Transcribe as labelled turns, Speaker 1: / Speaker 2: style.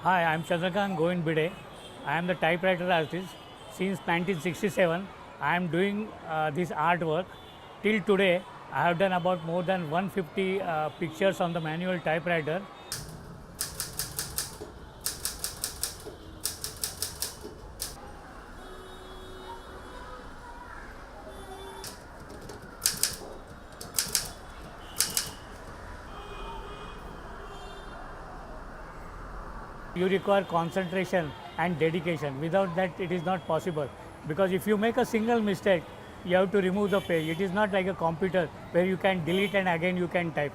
Speaker 1: Hi, I'm Chandrakant Govind Bide. I am the typewriter artist. Since 1967, I am doing this artwork. Till today, I have done about more than 150 pictures on the manual typewriter. You require concentration and dedication. Without that, it is not possible. Because if you make a single mistake, you have to remove the page. It is not like a computer where you can delete and again you can type.